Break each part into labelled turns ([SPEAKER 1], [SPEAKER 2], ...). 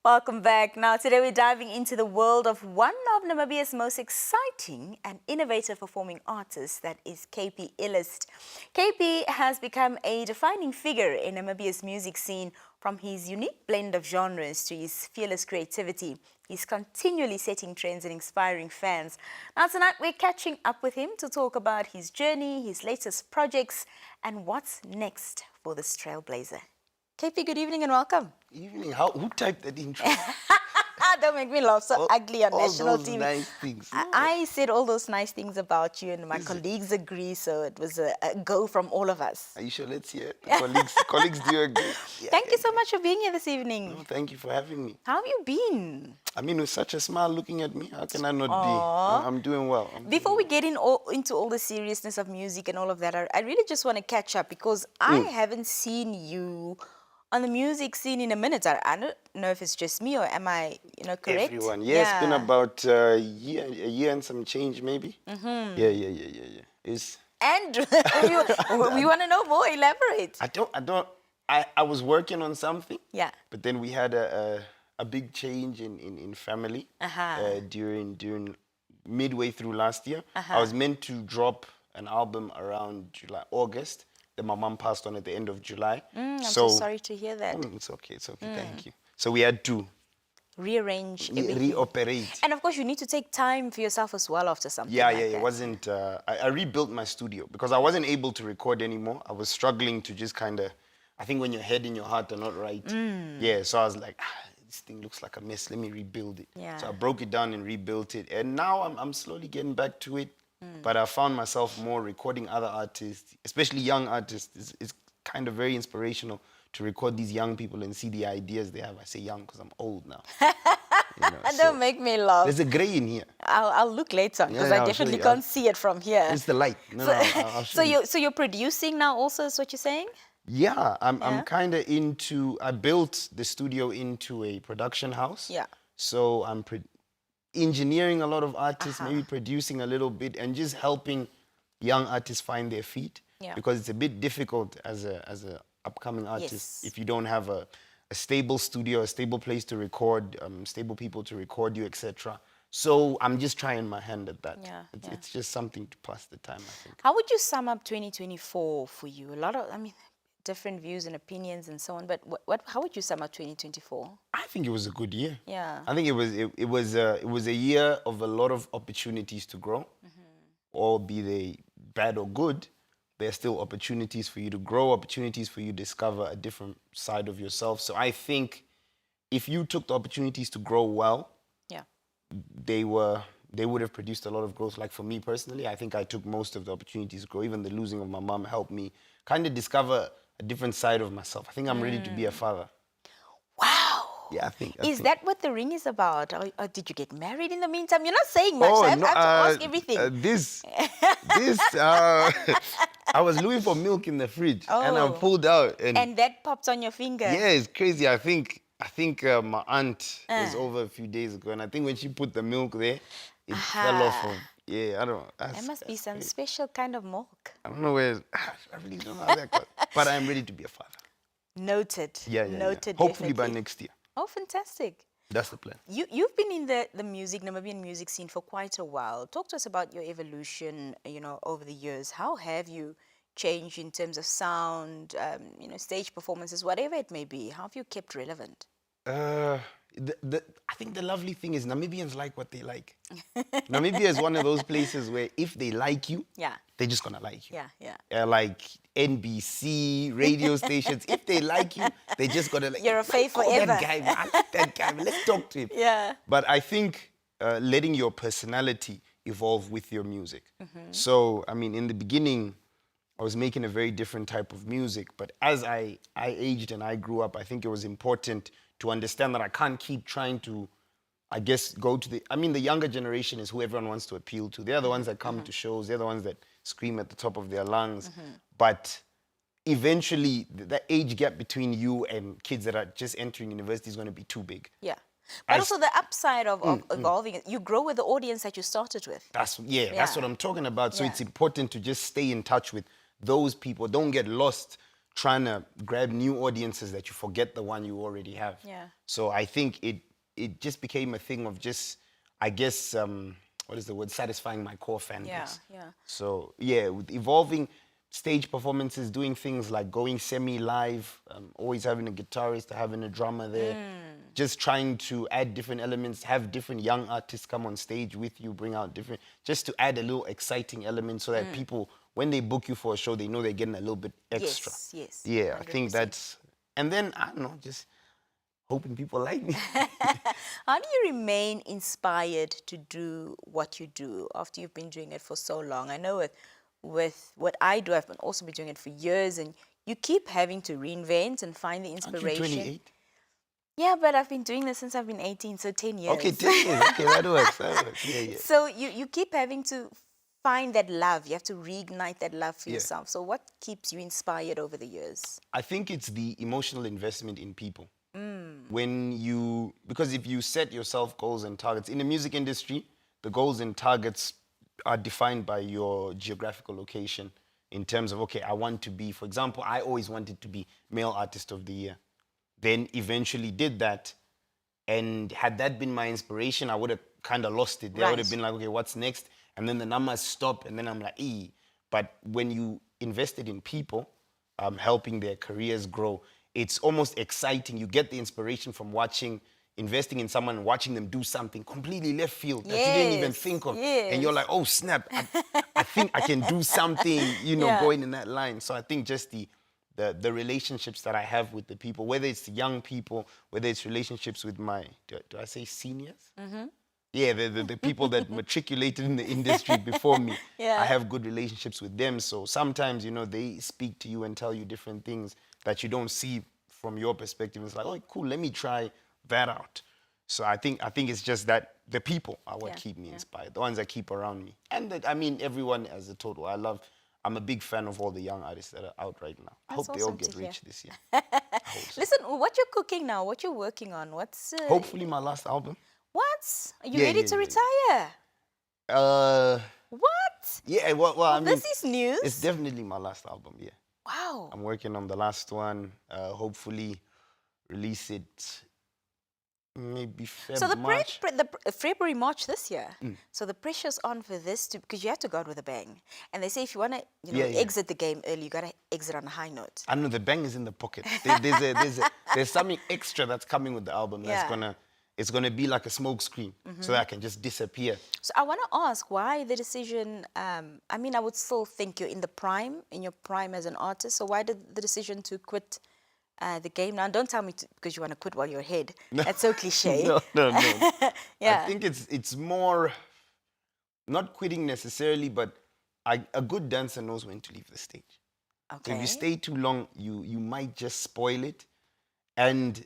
[SPEAKER 1] Welcome back. Now, today we're diving into the world of one of Namibia's most exciting and innovative performing artists, that is KP Illest. KP has become a defining figure in Namibia's music scene. From his unique blend of genres to his fearless creativity, he's continually setting trends and inspiring fans. Now, tonight we're catching up with him to talk about his journey, his latest projects, and what's next for this trailblazer. KP, good evening and welcome.
[SPEAKER 2] Evening. Who typed that intro?
[SPEAKER 1] Don't make me laugh so ugly on national
[SPEAKER 2] all those
[SPEAKER 1] TV.
[SPEAKER 2] Nice things.
[SPEAKER 1] I said all those nice things about you, and my colleagues agree, so it was a go from all of us.
[SPEAKER 2] Are you sure? Let's hear it. Colleagues do agree. Yeah,
[SPEAKER 1] Thank you so much for being here this evening.
[SPEAKER 2] No, thank you for having me.
[SPEAKER 1] How have you been?
[SPEAKER 2] I mean, with such a smile looking at me, how can I not be? I'm doing well.
[SPEAKER 1] Before we get into all the seriousness of music and all of that, I really just want to catch up because I haven't seen you on the music scene in a minute. I don't know if it's just me or am I, correct?
[SPEAKER 2] Everyone. Yeah, it's been about a year and some change, maybe. Yeah.
[SPEAKER 1] And we want to know more. Elaborate.
[SPEAKER 2] I was working on something.
[SPEAKER 1] Yeah.
[SPEAKER 2] But then we had a big change in family during midway through last year. I was meant to drop an album around August. Then my mom passed on at the end of July.
[SPEAKER 1] I'm so sorry to hear that.
[SPEAKER 2] It's okay. Thank you. So we had to
[SPEAKER 1] rearrange everything.
[SPEAKER 2] Reoperate.
[SPEAKER 1] And of course, you need to take time for yourself as well after something
[SPEAKER 2] like
[SPEAKER 1] that.
[SPEAKER 2] It wasn't... I rebuilt my studio because I wasn't able to record anymore. I was struggling to just kind of... I think when your head and your heart are not right. Yeah, so I was like, this thing looks like a mess. Let me rebuild it.
[SPEAKER 1] Yeah.
[SPEAKER 2] So I broke it down and rebuilt it. And now I'm slowly getting back to it. But I found myself more recording other artists, especially young artists. It's kind of very inspirational to record these young people and see the ideas they have. I say young because I'm old now.
[SPEAKER 1] Don't make me laugh.
[SPEAKER 2] There's a grey in here.
[SPEAKER 1] I'll look later because I definitely can't see it from here.
[SPEAKER 2] It's the light. I'll show you.
[SPEAKER 1] So you're producing now also, is what you're saying?
[SPEAKER 2] Yeah, I'm kind of into... I built the studio into a production house.
[SPEAKER 1] Yeah.
[SPEAKER 2] So I'm engineering a lot of artists, maybe producing a little bit, and just helping young artists find their feet.
[SPEAKER 1] Yeah.
[SPEAKER 2] Because it's a bit difficult as a upcoming artist if you don't have a stable studio, a stable place to record, stable people to record you, etc. So I'm just trying my hand at that. It's just something to pass the time, I think.
[SPEAKER 1] How would you sum up 2024 for you? A lot of, different views and opinions and so on, but how would you sum up 2024?
[SPEAKER 2] I think it was a good year.
[SPEAKER 1] Yeah.
[SPEAKER 2] I think it was a year of a lot of opportunities to grow. Or be they bad or good, there are still opportunities for you to grow, opportunities for you to discover a different side of yourself. So I think if you took the opportunities to grow well, they would have produced a lot of growth. Like for me personally, I think I took most of the opportunities to grow. Even the losing of my mom helped me kind of discover a different side of myself. I think I'm ready to be a father.
[SPEAKER 1] Wow.
[SPEAKER 2] Yeah, I think.
[SPEAKER 1] Is that what the ring is about? Or did you get married in the meantime? You're not saying much. I have to ask everything.
[SPEAKER 2] I was looking for milk in the fridge and I pulled out.
[SPEAKER 1] And that popped on your finger.
[SPEAKER 2] Yeah, it's crazy. I think my aunt was over a few days ago, and I think when she put the milk there, it fell off of... Yeah, I don't know.
[SPEAKER 1] There must be some special kind of milk.
[SPEAKER 2] I don't know where... I really don't know how that got. But I'm ready to be a father.
[SPEAKER 1] Noted.
[SPEAKER 2] Yeah.
[SPEAKER 1] Noted,
[SPEAKER 2] Hopefully
[SPEAKER 1] definitely.
[SPEAKER 2] by next year.
[SPEAKER 1] Oh, fantastic.
[SPEAKER 2] That's the plan.
[SPEAKER 1] You've been in the Namibian music scene for quite a while. Talk to us about your evolution, over the years. How have you changed in terms of sound, stage performances, whatever it may be? How have you kept relevant?
[SPEAKER 2] I think the lovely thing is Namibians like what they like. Namibia is one of those places where if they like you, they're just gonna like you.
[SPEAKER 1] Yeah.
[SPEAKER 2] Like NBC, radio stations, if they like you, they just gonna like.
[SPEAKER 1] You're a fave forever.
[SPEAKER 2] That guy, man. I like that guy, man. Let's talk to him.
[SPEAKER 1] Yeah.
[SPEAKER 2] But I think letting your personality evolve with your music. So, in the beginning, I was making a very different type of music, but as I aged and I grew up, I think it was important to understand that I can't keep trying to, I guess, go to the younger generation is who everyone wants to appeal to. They're the ones that come to shows. They're the ones that scream at the top of their lungs. But eventually, the age gap between you and kids that are just entering university is going to be too big.
[SPEAKER 1] Yeah. But also the upside of evolving, you grow with the audience that you started with.
[SPEAKER 2] That's what I'm talking about. So it's important to just stay in touch with those people. Don't get lost trying to grab new audiences that you forget the one you already have.
[SPEAKER 1] Yeah.
[SPEAKER 2] So I think it just became a thing of just, I guess, what is the word? Satisfying my core fan base.
[SPEAKER 1] Yeah, yeah.
[SPEAKER 2] So yeah, with evolving stage performances, doing things like going semi-live, always having a guitarist, having a drummer there, just trying to add different elements, have different young artists come on stage with you, bring out different, just to add a little exciting element so that people, when they book you for a show, they know they're getting a little bit extra.
[SPEAKER 1] Yes, yes.
[SPEAKER 2] Yeah, I think
[SPEAKER 1] 100%.
[SPEAKER 2] that's, and then, I don't know, just hoping people like me.
[SPEAKER 1] How do you remain inspired to do what you do after you've been doing it for so long? I know with what I do, I've also been doing it for years, and you keep having to reinvent and find the
[SPEAKER 2] Aren't
[SPEAKER 1] inspiration.
[SPEAKER 2] you 28?
[SPEAKER 1] Yeah, but I've been doing this since I've been 18, so 10 years.
[SPEAKER 2] Okay, 10 years. Okay, that works. That works. Yeah, yeah.
[SPEAKER 1] So you keep having to find that love. You have to reignite that love for
[SPEAKER 2] Yeah.
[SPEAKER 1] yourself. So what keeps you inspired over the years?
[SPEAKER 2] I think it's the emotional investment in people. When you, because if you set yourself goals and targets, in the music industry, the goals and targets are defined by your geographical location in terms of, okay, I want to be, for example, I always wanted to be Male Artist of the Year. Then eventually did that. And had that been my inspiration, I would have kind of lost it. There I would have
[SPEAKER 1] Right.
[SPEAKER 2] been like, okay, what's next? And then the numbers stop, and then I'm like, But when you invested in people, helping their careers grow, it's almost exciting. You get the inspiration from investing in someone, watching them do something completely left field that you didn't even
[SPEAKER 1] Yes,
[SPEAKER 2] think of.
[SPEAKER 1] yes.
[SPEAKER 2] And you're like, oh, snap, I think I can do something,
[SPEAKER 1] Yeah.
[SPEAKER 2] going in that line. So I think just the relationships that I have with the people, whether it's young people, whether it's relationships with my, do I say seniors? Yeah, the people that matriculated in the industry before me.
[SPEAKER 1] Yeah.
[SPEAKER 2] I have good relationships with them. So sometimes, they speak to you and tell you different things that you don't see from your perspective. It's like, oh, cool, let me try that out. So I think it's just that the people are what
[SPEAKER 1] Yeah,
[SPEAKER 2] keep me
[SPEAKER 1] yeah.
[SPEAKER 2] inspired, the ones that keep around me. And everyone as a total. I'm a big fan of all the young artists that are out right now. I
[SPEAKER 1] That's
[SPEAKER 2] hope they all
[SPEAKER 1] awesome
[SPEAKER 2] get
[SPEAKER 1] to hear.
[SPEAKER 2] rich this year. I hope so.
[SPEAKER 1] Listen, what you're cooking now, what you're working on, what's...
[SPEAKER 2] Hopefully my last album.
[SPEAKER 1] What? Are you
[SPEAKER 2] Yeah,
[SPEAKER 1] ready
[SPEAKER 2] yeah,
[SPEAKER 1] to
[SPEAKER 2] yeah.
[SPEAKER 1] retire? What?
[SPEAKER 2] Yeah, well, I mean,
[SPEAKER 1] This is news.
[SPEAKER 2] it's definitely my last album, yeah.
[SPEAKER 1] Wow.
[SPEAKER 2] I'm working on the last one. Hopefully release it maybe
[SPEAKER 1] So the
[SPEAKER 2] March.
[SPEAKER 1] February, March this year. So the pressure's on for this because you have to go out with a bang. And they say if you want to,
[SPEAKER 2] Yeah, yeah.
[SPEAKER 1] exit the game early, you got to exit on a high note.
[SPEAKER 2] I know the bang is in the pocket. There's something extra that's coming with the album
[SPEAKER 1] Yeah.
[SPEAKER 2] it's gonna be like a smoke screen so that I can just disappear.
[SPEAKER 1] So I want to ask why the decision. I mean, I would still think you're in your prime as an artist. So why did the decision to quit the game now? Don't tell me because you want to quit while you're ahead. That's so cliche.
[SPEAKER 2] No.
[SPEAKER 1] Yeah.
[SPEAKER 2] I think it's more not quitting necessarily, but a good dancer knows when to leave the stage. So
[SPEAKER 1] Okay.
[SPEAKER 2] if you stay too long, you might just spoil it, and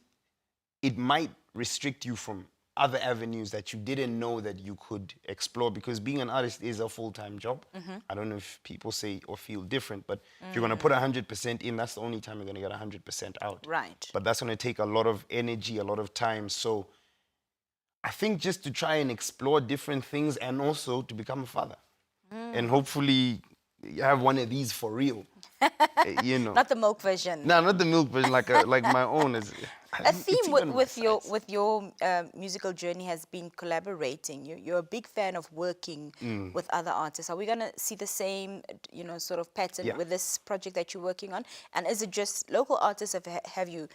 [SPEAKER 2] it might restrict you from other avenues that you didn't know that you could explore, because being an artist is a full-time job. I don't know if people say or feel different, but if you're going to put 100% in, that's the only time you're going to get 100% out.
[SPEAKER 1] Right.
[SPEAKER 2] But that's going to take a lot of energy, a lot of time. So I think just to try and explore different things, and also to become a father. And hopefully you have one of these for real.
[SPEAKER 1] Not the milk version.
[SPEAKER 2] No, not the milk version, like my own.
[SPEAKER 1] A theme with your musical journey has been collaborating. You're a big fan of working with other artists. Are we going to see the same, sort of pattern
[SPEAKER 2] Yeah.
[SPEAKER 1] with this project that you're working on? And is it just local artists? Have you,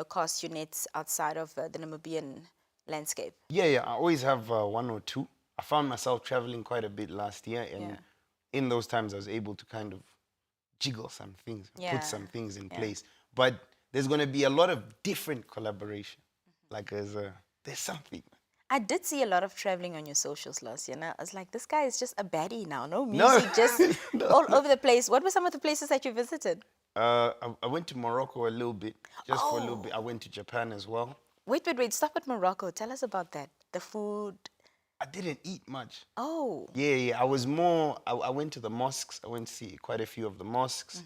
[SPEAKER 1] cast your nets outside of the Namibian landscape?
[SPEAKER 2] Yeah. I always have one or two. I found myself traveling quite a bit last year, and
[SPEAKER 1] Yeah.
[SPEAKER 2] in those times I was able to kind of jiggle some things,
[SPEAKER 1] Yeah.
[SPEAKER 2] put some things in place. But there's going to be a lot of different collaboration. Like there's something.
[SPEAKER 1] I did see a lot of traveling on your socials last year. And I was like, this guy is just a baddie now. No music, just all over the place. What were some of the places that you visited?
[SPEAKER 2] I went to Morocco a little bit, just for a little
[SPEAKER 1] Oh.
[SPEAKER 2] bit. I went to Japan as well.
[SPEAKER 1] Wait. Stop at Morocco. Tell us about that. The food.
[SPEAKER 2] I didn't eat much.
[SPEAKER 1] Oh.
[SPEAKER 2] Yeah. I was more, I went to the mosques. I went to see quite a few of the mosques.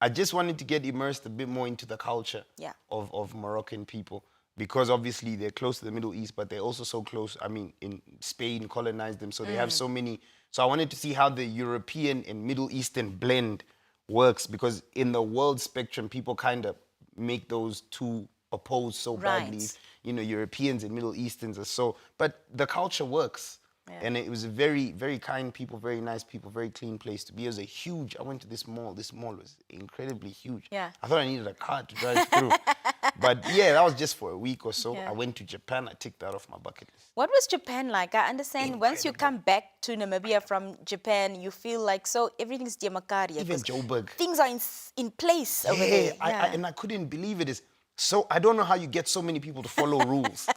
[SPEAKER 2] I just wanted to get immersed a bit more into the culture
[SPEAKER 1] Yeah.
[SPEAKER 2] of Moroccan people, because obviously they're close to the Middle East, but they're also so close. I mean, in Spain colonized them, so they have so many. So I wanted to see how the European and Middle Eastern blend works, because in the world spectrum, people kind of make those two opposed so badly.
[SPEAKER 1] Right.
[SPEAKER 2] You know, Europeans and Middle Easterns are so, but the culture works.
[SPEAKER 1] Yeah.
[SPEAKER 2] And it was a very, very kind people, very nice people, very clean place to be. It was a huge, I went to this mall. This mall was incredibly huge.
[SPEAKER 1] Yeah.
[SPEAKER 2] I thought I needed a car to drive through. But yeah, that was just for a week or so.
[SPEAKER 1] Yeah.
[SPEAKER 2] I went to Japan. I ticked that off my bucket list.
[SPEAKER 1] What was Japan like? I understand once you come back to Namibia from Japan, you feel like everything's Diamakari.
[SPEAKER 2] Even Joburg.
[SPEAKER 1] Things are in place over there.
[SPEAKER 2] And I couldn't believe it. I don't know how you get so many people to follow rules.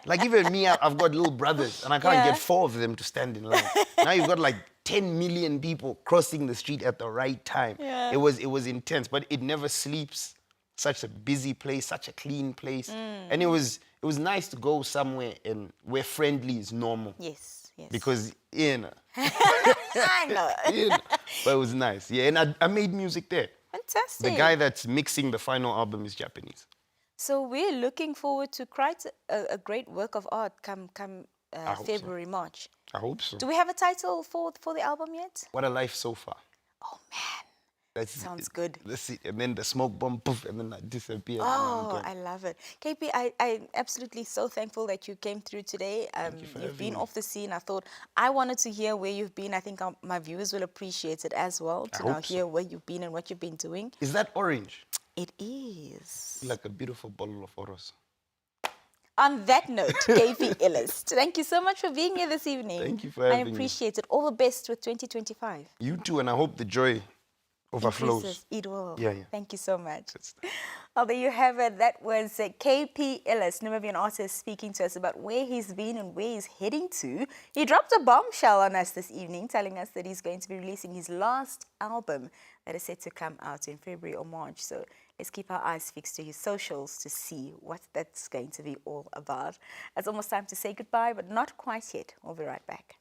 [SPEAKER 2] Like even me, I've got little brothers, and I can't get 4 of them to stand in line. Now you've got like 10 million people crossing the street at the right time.
[SPEAKER 1] Yeah.
[SPEAKER 2] It was intense, but it never sleeps. Such a busy place, such a clean place. And it was nice to go somewhere where friendly is normal.
[SPEAKER 1] Yes, yes.
[SPEAKER 2] Because, you know.
[SPEAKER 1] I know.
[SPEAKER 2] You know. But it was nice. Yeah, and I made music there.
[SPEAKER 1] Fantastic.
[SPEAKER 2] The guy that's mixing the final album is Japanese.
[SPEAKER 1] So we're looking forward to quite a great work of art come
[SPEAKER 2] hope
[SPEAKER 1] February, March.
[SPEAKER 2] I hope so.
[SPEAKER 1] Do we have a title for the album yet?
[SPEAKER 2] What a life so far.
[SPEAKER 1] Oh, man.
[SPEAKER 2] That's
[SPEAKER 1] Sounds good.
[SPEAKER 2] That's it. And then the smoke bomb, poof, and then I disappear.
[SPEAKER 1] Oh, I love it. KP, I'm absolutely so thankful that you came through today. You've been off the scene. I thought I wanted to hear where you've been. I think my viewers will appreciate it as well to now hear where you've been and what you've been doing.
[SPEAKER 2] Is that orange?
[SPEAKER 1] It is.
[SPEAKER 2] Like a beautiful bottle of Oros.
[SPEAKER 1] On that note, KP Illest, thank you so much for being here this evening.
[SPEAKER 2] Thank you for having me.
[SPEAKER 1] I appreciate it. All the best with 2025.
[SPEAKER 2] You too, and I hope the joy overflows.
[SPEAKER 1] Increases. It will.
[SPEAKER 2] Yeah, yeah.
[SPEAKER 1] Thank you so much. Well, there you have it. That was KP Illest, Namibian artist, speaking to us about where he's been and where he's heading to. He dropped a bombshell on us this evening, telling us that he's going to be releasing his last album that is set to come out in February or March. So let's keep our eyes fixed to his socials to see what that's going to be all about. It's almost time to say goodbye, but not quite yet. We'll be right back.